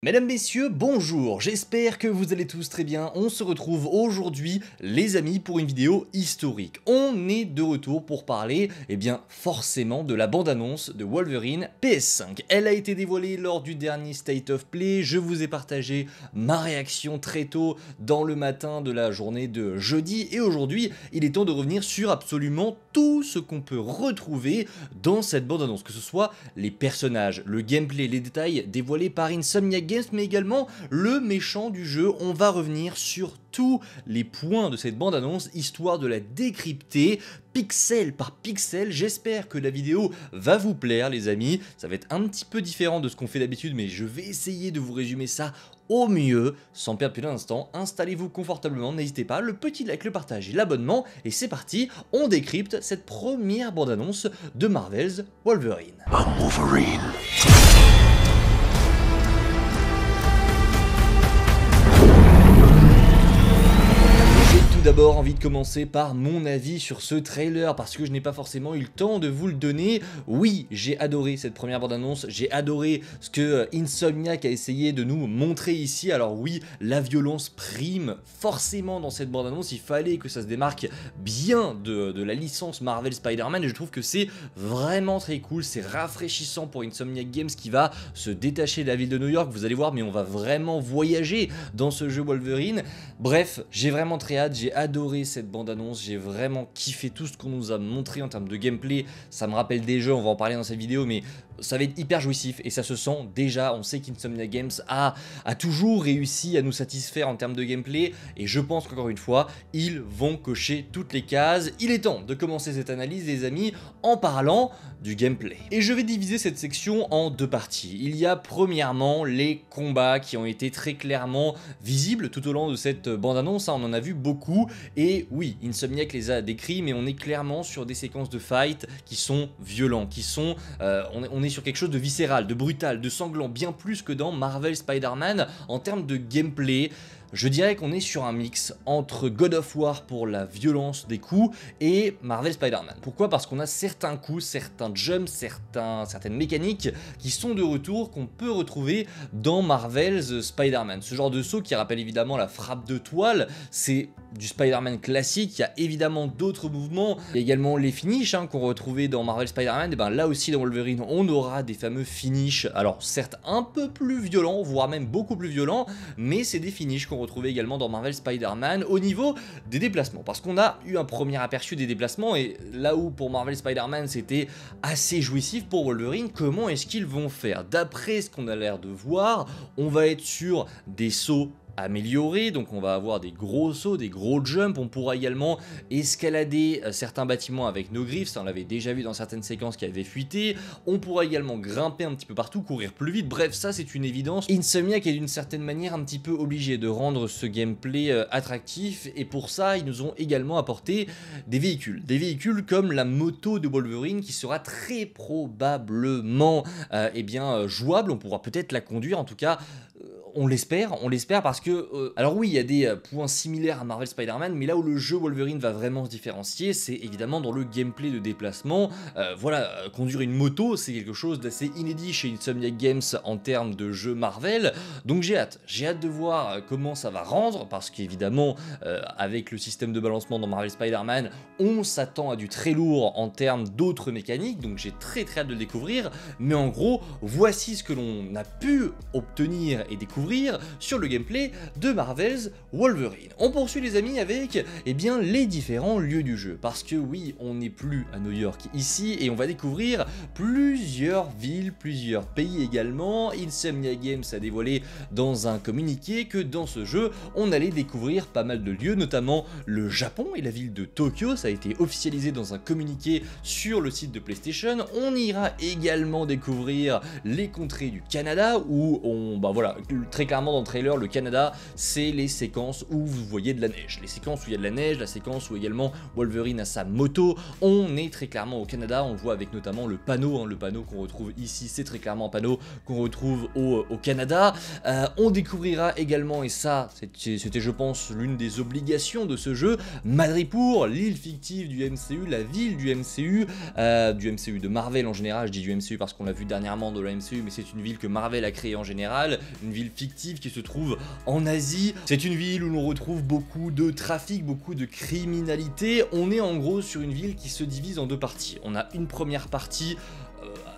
Mesdames, messieurs, bonjour, j'espère que vous allez tous très bien. On se retrouve aujourd'hui, les amis, pour une vidéo historique. On est de retour pour parler, forcément, de la bande-annonce de Wolverine PS5. Elle a été dévoilée lors du dernier State of Play. Je vous ai partagé ma réaction très tôt dans le matin de la journée de jeudi. Et aujourd'hui, il est temps de revenir sur absolument tout ce qu'on peut retrouver dans cette bande-annonce. Que ce soit les personnages, le gameplay, les détails dévoilés par Insomniac Games, mais également le méchant du jeu. On va revenir sur tous les points de cette bande-annonce, histoire de la décrypter pixel par pixel. J'espère que la vidéo va vous plaire, les amis. Ça va être un petit peu différent de ce qu'on fait d'habitude, mais je vais essayer de vous résumer ça au mieux. Sans perdre plus d'un instant, installez-vous confortablement, n'hésitez pas, le petit like, le partage et l'abonnement, et c'est parti, on décrypte cette première bande-annonce de Marvel's Wolverine. I'm Wolverine. Tout d'abord envie de commencer par mon avis sur ce trailer parce que je n'ai pas forcément eu le temps de vous le donner. Oui, j'ai adoré cette première bande-annonce, j'ai adoré ce que Insomniac a essayé de nous montrer ici. Alors oui, la violence prime forcément dans cette bande-annonce, il fallait que ça se démarque bien de la licence Marvel Spider-Man et je trouve que c'est vraiment très cool, c'est rafraîchissant pour Insomniac Games qui va se détacher de la ville de New York, vous allez voir, mais on va vraiment voyager dans ce jeu Wolverine. Bref, j'ai vraiment très hâte, j'ai adoré cette bande-annonce, j'ai vraiment kiffé tout ce qu'on nous a montré en termes de gameplay. Ça me rappelle des jeux, on va en parler dans cette vidéo, mais ça va être hyper jouissif et ça se sent déjà. On sait qu'Insomniac Games a toujours réussi à nous satisfaire en termes de gameplay et je pense qu'encore une fois, ils vont cocher toutes les cases. Il est temps de commencer cette analyse, les amis, en parlant du gameplay. Et je vais diviser cette section en deux parties. Il y a premièrement les combats qui ont été très clairement visibles tout au long de cette bande-annonce. On en a vu beaucoup et oui, Insomniac les a décrits, mais on est clairement sur des séquences de fight qui sont violents, qui sont... on est sur quelque chose de viscéral, de brutal, de sanglant, bien plus que dans Marvel Spider-Man. En termes de gameplay, je dirais qu'on est sur un mix entre God of War pour la violence des coups et Marvel Spider-Man. Pourquoi? Parce qu'on a certains coups, certains jumps, certaines mécaniques qui sont de retour, qu'on peut retrouver dans Marvel's Spider-Man. Ce genre de saut qui rappelle évidemment la frappe de toile, c'est du Spider-Man classique. Il y a évidemment d'autres mouvements, il y a également les finishes qu'on retrouvait dans Marvel Spider-Man. Et ben là aussi dans Wolverine, on aura des fameux finishes, alors certes un peu plus violents, voire même beaucoup plus violents, mais c'est des finishes qu'on retrouvait également dans Marvel Spider-Man au niveau des déplacements, parce qu'on a eu un premier aperçu des déplacements et là où pour Marvel Spider-Man c'était assez jouissif, pour Wolverine, comment est-ce qu'ils vont faire? D'après ce qu'on a l'air de voir, on va être sur des sauts amélioré, donc on va avoir des gros sauts, des gros jumps, on pourra également escalader certains bâtiments avec nos griffes, ça on l'avait déjà vu dans certaines séquences qui avaient fuité, on pourra également grimper un petit peu partout, courir plus vite, bref ça c'est une évidence. Insomniac est d'une certaine manière un petit peu obligé de rendre ce gameplay attractif et pour ça ils nous ont également apporté des véhicules comme la moto de Wolverine qui sera très probablement jouable, on pourra peut-être la conduire, en tout cas on l'espère parce que, alors oui, il y a des points similaires à Marvel Spider-Man, mais là où le jeu Wolverine va vraiment se différencier, c'est évidemment dans le gameplay de déplacement. Conduire une moto, c'est quelque chose d'assez inédit chez Insomniac Games en termes de jeu Marvel, donc j'ai hâte de voir comment ça va rendre, parce qu'évidemment, avec le système de balancement dans Marvel Spider-Man, on s'attend à du très lourd en termes d'autres mécaniques, donc j'ai très hâte de le découvrir, mais en gros, voici ce que l'on a pu obtenir et découvrir sur le gameplay de Marvel's Wolverine. On poursuit les amis avec les différents lieux du jeu, parce que oui, on n'est plus à New York ici et on va découvrir plusieurs villes, plusieurs pays également. Insomniac Games a dévoilé dans un communiqué que dans ce jeu on allait découvrir pas mal de lieux, notamment le Japon et la ville de Tokyo. Ça a été officialisé dans un communiqué sur le site de PlayStation. On ira également découvrir les contrées du Canada où très clairement dans le trailer, le Canada, c'est les séquences où vous voyez de la neige. Les séquences où il y a de la neige, la séquence où également Wolverine a sa moto, on est très clairement au Canada, on le voit avec notamment le panneau, le panneau qu'on retrouve ici, c'est très clairement un panneau qu'on retrouve au Canada. On découvrira également, et ça c'était je pense l'une des obligations de ce jeu, Madripoor, l'île fictive du MCU, la ville du MCU de Marvel en général. Je dis du MCU parce qu'on l'a vu dernièrement de la MCU, mais c'est une ville que Marvel a créée en général, une ville fictive qui se trouve en Asie. C'est une ville où l'on retrouve beaucoup de trafic, beaucoup de criminalité. On est en gros sur une ville qui se divise en deux parties. On a une première partie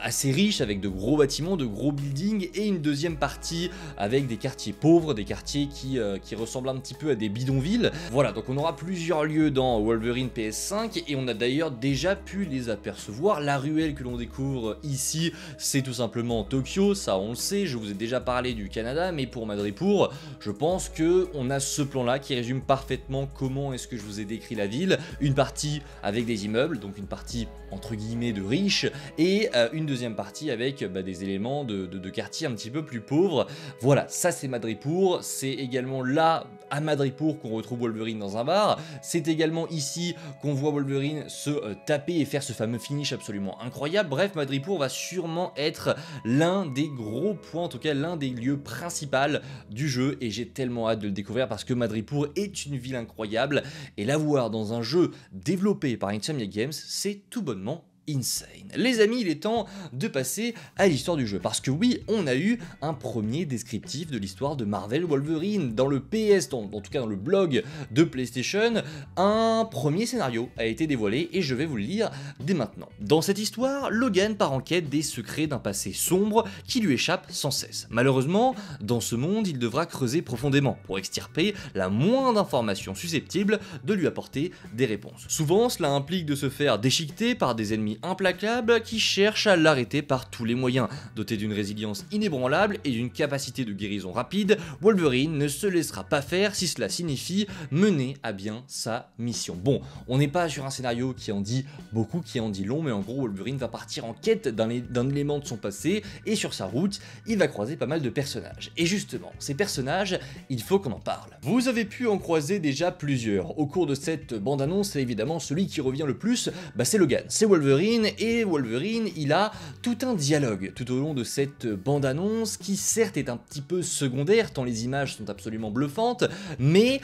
assez riche avec de gros bâtiments, de gros buildings, et une deuxième partie avec des quartiers pauvres, des quartiers qui ressemblent un petit peu à des bidonvilles. Voilà, donc on aura plusieurs lieux dans Wolverine PS5 et on a d'ailleurs déjà pu les apercevoir. La ruelle que l'on découvre ici, c'est tout simplement Tokyo, ça on le sait, je vous ai déjà parlé du Canada, mais pour Madripoor, je pense que on a ce plan là qui résume parfaitement comment est-ce que je vous ai décrit la ville. Une partie avec des immeubles, donc une partie entre guillemets de riches, et une deuxième partie avec des éléments de quartier un petit peu plus pauvres. Voilà, ça c'est Madripoor, c'est également là à Madripoor qu'on retrouve Wolverine dans un bar, c'est également ici qu'on voit Wolverine se taper et faire ce fameux finish absolument incroyable. Bref, Madripoor va sûrement être l'un des gros points, en tout cas l'un des lieux principaux du jeu, et j'ai tellement hâte de le découvrir parce que Madripoor est une ville incroyable, et la voir dans un jeu développé par Insomniac Games, c'est tout bonnement insane. Les amis, il est temps de passer à l'histoire du jeu, parce que oui, on a eu un premier descriptif de l'histoire de Marvel Wolverine. Dans le PS, en tout cas dans le blog de PlayStation, un premier scénario a été dévoilé et je vais vous le lire dès maintenant. Dans cette histoire, Logan part en quête des secrets d'un passé sombre qui lui échappe sans cesse. Malheureusement, dans ce monde, il devra creuser profondément pour extirper la moindre information susceptible de lui apporter des réponses. Souvent, cela implique de se faire déchiqueter par des ennemis implacable qui cherche à l'arrêter par tous les moyens. Doté d'une résilience inébranlable et d'une capacité de guérison rapide, Wolverine ne se laissera pas faire si cela signifie mener à bien sa mission. Bon, on n'est pas sur un scénario qui en dit beaucoup, qui en dit long, mais en gros Wolverine va partir en quête d'un élément de son passé, et sur sa route, il va croiser pas mal de personnages. Et justement, ces personnages, il faut qu'on en parle. Vous avez pu en croiser déjà plusieurs. Au cours de cette bande-annonce, c'est évidemment celui qui revient le plus, c'est Logan, c'est Wolverine. Et Wolverine, il a tout un dialogue tout au long de cette bande-annonce qui certes est un petit peu secondaire tant les images sont absolument bluffantes, mais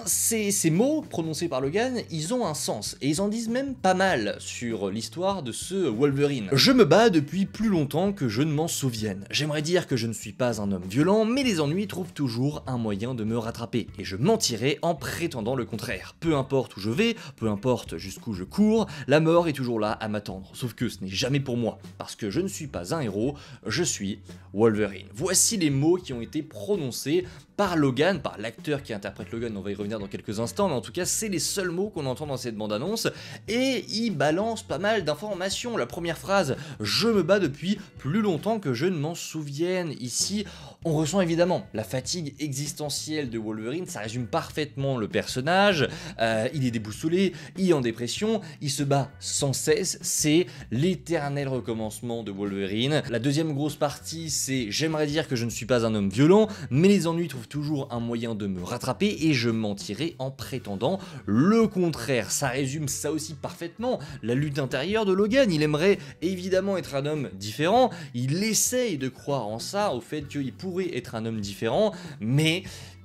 ces mots prononcés par Logan, ils ont un sens et ils en disent même pas mal sur l'histoire de ce Wolverine. Je me bats depuis plus longtemps que je ne m'en souvienne. J'aimerais dire que je ne suis pas un homme violent, mais les ennuis trouvent toujours un moyen de me rattraper et je mentirais en prétendant le contraire. Peu importe où je vais, peu importe jusqu'où je cours, la mort est toujours là à m'attendre, sauf que ce n'est jamais pour moi, parce que je ne suis pas un héros, je suis Wolverine. Voici les mots qui ont été prononcés par Logan, par l'acteur qui interprète Logan, on va y revenir dans quelques instants, mais en tout cas c'est les seuls mots qu'on entend dans cette bande-annonce, et il balance pas mal d'informations. La première phrase, je me bats depuis plus longtemps que je ne m'en souvienne. Ici, on ressent évidemment la fatigue existentielle de Wolverine, ça résume parfaitement le personnage, il est déboussolé, il est en dépression, il se bat sans cesse, c'est l'éternel recommencement de Wolverine. La deuxième grosse partie, c'est j'aimerais dire que je ne suis pas un homme violent, mais les ennuis trouvent toujours un moyen de me rattraper et je mentirais en prétendant le contraire. Ça résume ça aussi parfaitement, la lutte intérieure de Logan. Il aimerait évidemment être un homme différent, il essaye de croire en ça, au fait qu'il pourrait être un homme différent, mais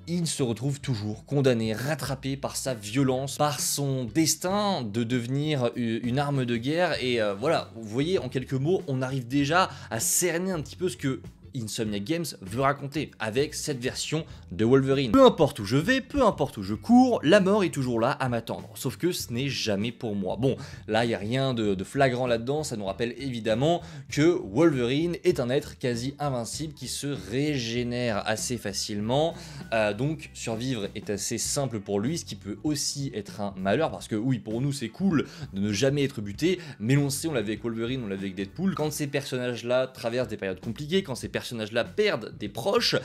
il se retrouve toujours condamné, rattrapé par sa violence, par son destin de devenir une arme de guerre. Et voilà, vous voyez, en quelques mots, on arrive déjà à cerner un petit peu ce que Insomniac Games veut raconter avec cette version de Wolverine. Peu importe où je vais, peu importe où je cours, la mort est toujours là à m'attendre, sauf que ce n'est jamais pour moi. Bon, là il n'y a rien de flagrant là-dedans, ça nous rappelle évidemment que Wolverine est un être quasi invincible qui se régénère assez facilement, donc survivre est assez simple pour lui, ce qui peut aussi être un malheur, parce que oui, pour nous c'est cool de ne jamais être buté, mais on sait, on l'avait avec Wolverine, on l'avait avec Deadpool, quand ces personnages-là traversent des périodes compliquées, quand ces personnages-là perdent des proches,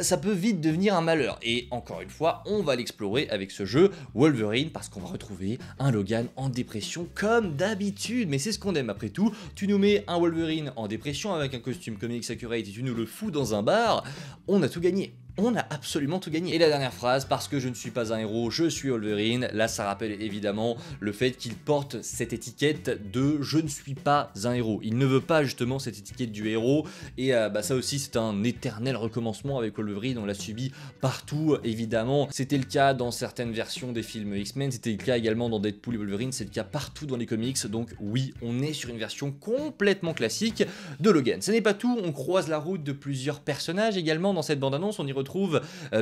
ça peut vite devenir un malheur. Et encore une fois, on va l'explorer avec ce jeu Wolverine, parce qu'on va retrouver un Logan en dépression comme d'habitude. Mais c'est ce qu'on aime après tout. Tu nous mets un Wolverine en dépression avec un costume comics accurate et tu nous le fous dans un bar, on a tout gagné. On a absolument tout gagné. Et la dernière phrase, parce que je ne suis pas un héros, je suis Wolverine. Là, ça rappelle évidemment le fait qu'il porte cette étiquette de je ne suis pas un héros. Il ne veut pas justement cette étiquette du héros. Et ça aussi, c'est un éternel recommencement avec Wolverine. On l'a subi partout, évidemment. C'était le cas dans certaines versions des films X-Men. C'était le cas également dans Deadpool et Wolverine. C'est le cas partout dans les comics. Donc oui, on est sur une version complètement classique de Logan. Ce n'est pas tout. On croise la route de plusieurs personnages également dans cette bande-annonce. On y retrouve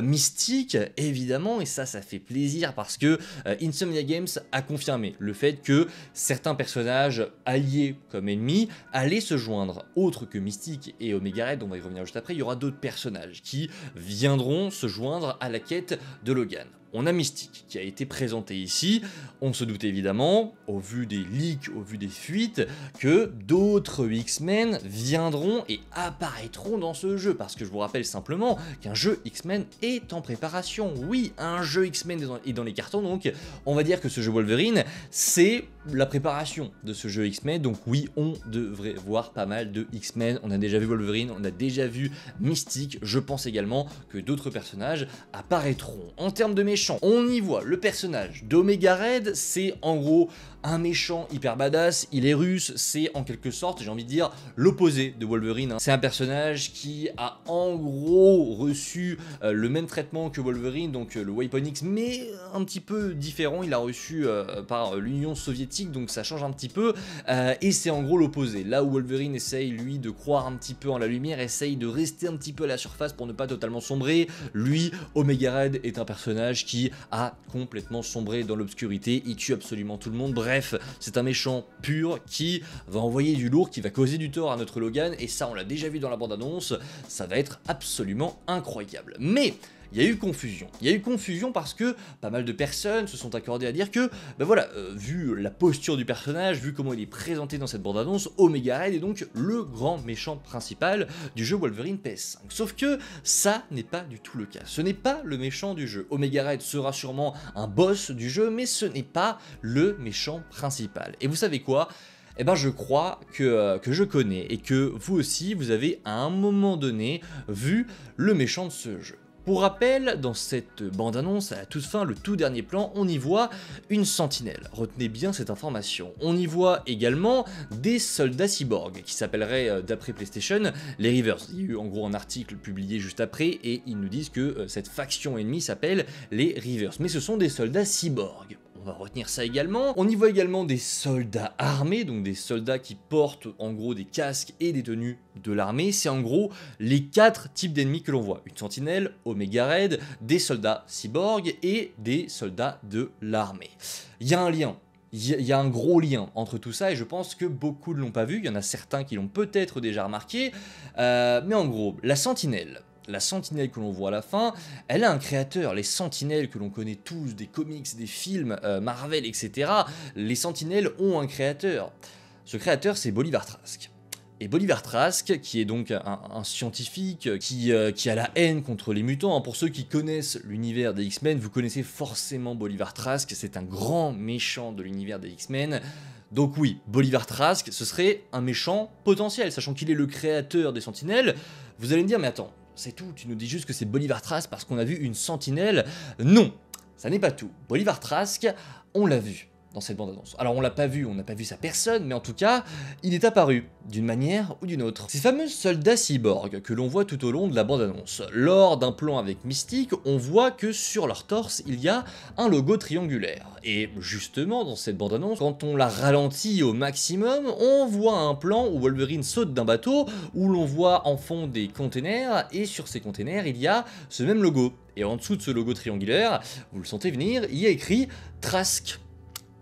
Mystique, évidemment, et ça fait plaisir parce que Insomnia Games a confirmé le fait que certains personnages alliés comme ennemis allaient se joindre. Autre que Mystique et Omega Red, on va y revenir juste après, il y aura d'autres personnages qui viendront se joindre à la quête de Logan. On a Mystique qui a été présenté ici, on se doute évidemment, au vu des leaks, au vu des fuites, que d'autres X-Men viendront et apparaîtront dans ce jeu, parce que je vous rappelle simplement qu'un jeu X-Men est en préparation. Oui, un jeu X-Men est dans les cartons, donc on va dire que ce jeu Wolverine, c'est la préparation de ce jeu X-Men, donc oui, on devrait voir pas mal de X-Men. On a déjà vu Wolverine, on a déjà vu Mystique, je pense également que d'autres personnages apparaîtront. En termes de méchants, on y voit le personnage d'Omega Red, c'est en gros un méchant hyper badass, il est russe, c'est en quelque sorte, j'ai envie de dire, l'opposé de Wolverine. C'est un personnage qui a en gros reçu le même traitement que Wolverine, donc le Weapon X, mais un petit peu différent, il a reçu par l'Union soviétique, donc ça change un petit peu, et c'est en gros l'opposé. Là où Wolverine essaye, lui, de croire un petit peu en la lumière, essaye de rester un petit peu à la surface pour ne pas totalement sombrer, lui, Omega Red est un personnage qui a complètement sombré dans l'obscurité, il tue absolument tout le monde, bref, c'est un méchant pur qui va envoyer du lourd, qui va causer du tort à notre Logan, et ça on l'a déjà vu dans la bande-annonce, ça va être absolument incroyable. Mais il y a eu confusion parce que pas mal de personnes se sont accordées à dire que, vu la posture du personnage, vu comment il est présenté dans cette bande-annonce, Omega Red est donc le grand méchant principal du jeu Wolverine PS5. Sauf que ça n'est pas du tout le cas, ce n'est pas le méchant du jeu. Omega Red sera sûrement un boss du jeu, mais ce n'est pas le méchant principal. Et vous savez quoi ? Eh ben je crois que je connais et que vous aussi, vous avez à un moment donné vu le méchant de ce jeu. Pour rappel, dans cette bande-annonce, à la toute fin, le tout dernier plan, on y voit une sentinelle. Retenez bien cette information. On y voit également des soldats cyborgs, qui s'appelleraient, d'après PlayStation, les Reavers. Il y a eu en gros un article publié juste après, et ils nous disent que cette faction ennemie s'appelle les Reavers. Mais ce sont des soldats cyborgs. On va retenir ça également. On y voit également des soldats armés, donc des soldats qui portent en gros des casques et des tenues de l'armée. C'est en gros les 4 types d'ennemis que l'on voit. Une sentinelle, Omega Red, des soldats cyborgs et des soldats de l'armée. Il y a un lien. Il y a un gros lien entre tout ça et je pense que beaucoup ne l'ont pas vu. Il y en a certains qui l'ont peut-être déjà remarqué. Mais en gros, la sentinelle que l'on voit à la fin, elle a un créateur. Les sentinelles que l'on connaît tous, des comics, des films, Marvel, etc. Les sentinelles ont un créateur. Ce créateur, c'est Bolivar Trask. Et Bolivar Trask, qui est donc un scientifique qui a la haine contre les mutants, pour ceux qui connaissent l'univers des X-Men, vous connaissez forcément Bolivar Trask, c'est un grand méchant de l'univers des X-Men. Donc oui, Bolivar Trask, ce serait un méchant potentiel, sachant qu'il est le créateur des sentinelles. Vous allez me dire, mais attends, c'est tout, tu nous dis juste que c'est Bolivar Trask parce qu'on a vu une sentinelle. Non, ça n'est pas tout. Bolivar Trask, on l'a vu dans cette bande-annonce. Alors on l'a pas vu, on n'a pas vu sa personne, mais en tout cas, il est apparu d'une manière ou d'une autre. Ces fameux soldats cyborgs que l'on voit tout au long de la bande-annonce. Lors d'un plan avec Mystique, on voit que sur leur torse, il y a un logo triangulaire. Et justement, dans cette bande-annonce, quand on la ralentit au maximum, on voit un plan où Wolverine saute d'un bateau, où l'on voit en fond des containers, et sur ces containers, il y a ce même logo. Et en dessous de ce logo triangulaire, vous le sentez venir, il y a écrit Trask.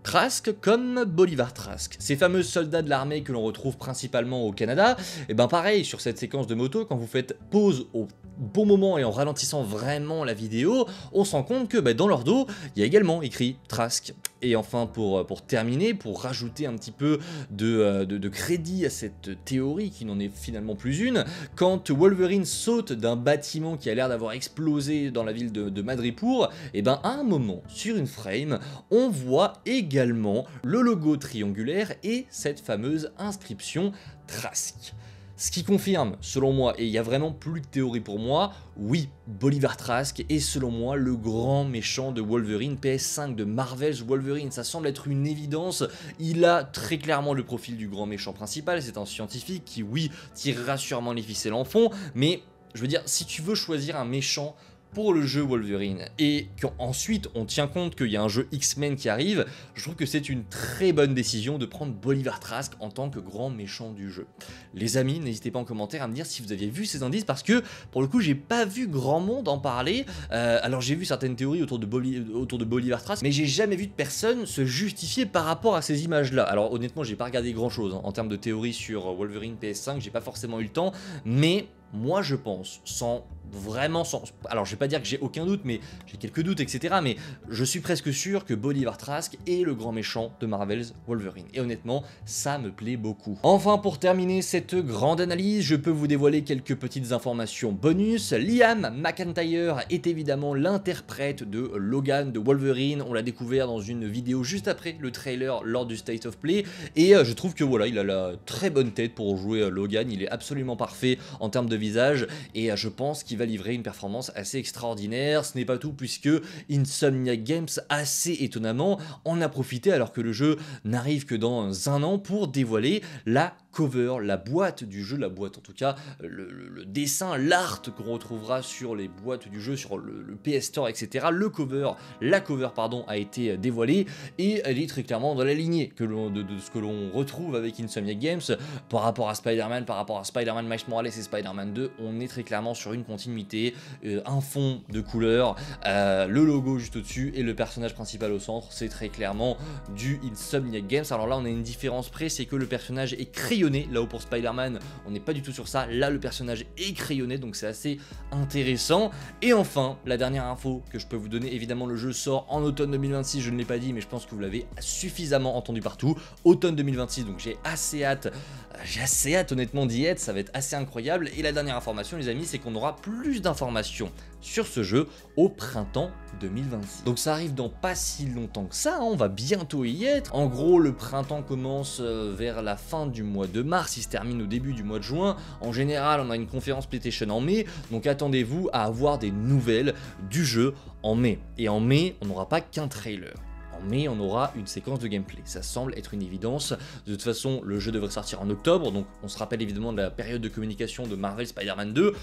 Trask comme Bolivar Trask. Ces fameux soldats de l'armée que l'on retrouve principalement au Canada, et ben pareil, sur cette séquence de moto, quand vous faites pause au bon moment et en ralentissant vraiment la vidéo, on se rend compte que dans leur dos, il y a également écrit Trask. Et enfin pour terminer, pour rajouter un petit peu de crédit à cette théorie qui n'en est finalement plus une, quand Wolverine saute d'un bâtiment qui a l'air d'avoir explosé dans la ville de Madripoor, et ben à un moment sur une frame on voit également le logo triangulaire et cette fameuse inscription Trask. Ce qui confirme, selon moi, et il n'y a vraiment plus de théorie pour moi, oui, Bolivar Trask est selon moi le grand méchant de Wolverine, PS5 de Marvel's Wolverine, ça semble être une évidence, il a très clairement le profil du grand méchant principal, c'est un scientifique qui, oui, tirera sûrement les ficelles en fond, mais je veux dire, si tu veux choisir un méchant pour le jeu Wolverine, et qu'ensuite on tient compte qu'il y a un jeu X-Men qui arrive, je trouve que c'est une très bonne décision de prendre Bolivar Trask en tant que grand méchant du jeu. Les amis, n'hésitez pas en commentaire à me dire si vous aviez vu ces indices, parce que pour le coup j'ai pas vu grand monde en parler, alors j'ai vu certaines théories autour de Bolivar Trask, mais j'ai jamais vu de personne se justifier par rapport à ces images là. Alors honnêtement j'ai pas regardé grand chose en termes de théories sur Wolverine PS5, j'ai pas forcément eu le temps, mais moi je pense, alors je vais pas dire que j'ai aucun doute, mais j'ai quelques doutes, etc. Mais je suis presque sûr que Bolivar Trask est le grand méchant de Marvel's Wolverine. Et honnêtement, ça me plaît beaucoup. Enfin, pour terminer cette grande analyse, je peux vous dévoiler quelques petites informations bonus. Liam McIntyre est évidemment l'interprète de Logan de Wolverine. On l'a découvert dans une vidéo juste après le trailer lors du State of Play. Et je trouve que voilà, il a la très bonne tête pour jouer Logan. Il est absolument parfait en termes de visage. Et je pense qu'il va livrer une performance assez extraordinaire. Ce n'est pas tout, puisque Insomniac Games, assez étonnamment, en a profité alors que le jeu n'arrive que dans un an pour dévoiler la cover, la boîte du jeu, la boîte en tout cas, le dessin, l'art qu'on retrouvera sur les boîtes du jeu, sur le PS Store, etc. La cover pardon, a été dévoilée et elle est très clairement dans la lignée de ce que l'on retrouve avec Insomniac Games par rapport à Spider-Man, Miles Morales et Spider-Man 2. On est très clairement sur une continuité, un fond de couleur, le logo juste au-dessus et le personnage principal au centre, c'est très clairement du Insomniac Games. Alors là on a une différence près, c'est que le personnage est crayonné, là où pour Spider-Man on n'est pas du tout sur ça, là le personnage est crayonné, donc c'est assez intéressant. Et enfin, la dernière info que je peux vous donner, évidemment le jeu sort en automne 2026, je ne l'ai pas dit mais je pense que vous l'avez suffisamment entendu partout, automne 2026, donc j'ai assez hâte honnêtement d'y être, ça va être assez incroyable. Et la dernière information les amis, c'est qu'on aura plus d'informations sur ce jeu au printemps 2026. Donc ça arrive dans pas si longtemps que ça, hein, on va bientôt y être. En gros le printemps commence vers la fin du mois de mars, il se termine au début du mois de juin. En général on a une conférence PlayStation en mai, donc attendez-vous à avoir des nouvelles du jeu en mai. Et en mai on n'aura pas qu'un trailer. Mais on aura une séquence de gameplay, ça semble être une évidence. De toute façon le jeu devrait sortir en octobre, donc on se rappelle évidemment de la période de communication de Marvel Spider-Man 2,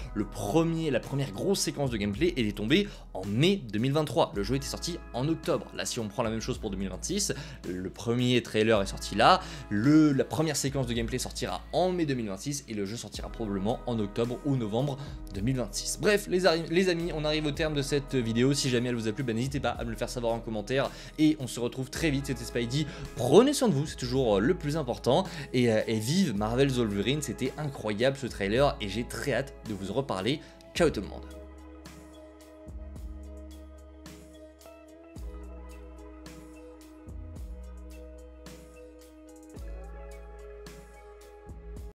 la première grosse séquence de gameplay elle est tombée en mai 2023, le jeu était sorti en octobre. Là si on prend la même chose pour 2026, le premier trailer est sorti là, la première séquence de gameplay sortira en mai 2026 et le jeu sortira probablement en octobre ou novembre 2026. Bref les amis, on arrive au terme de cette vidéo, si jamais elle vous a plu, n'hésitez pas à me le faire savoir en commentaire et on se retrouve très vite. C'était Spidey, prenez soin de vous, c'est toujours le plus important, et vive Marvel's Wolverine, c'était incroyable ce trailer et j'ai très hâte de vous en reparler. Ciao tout le monde.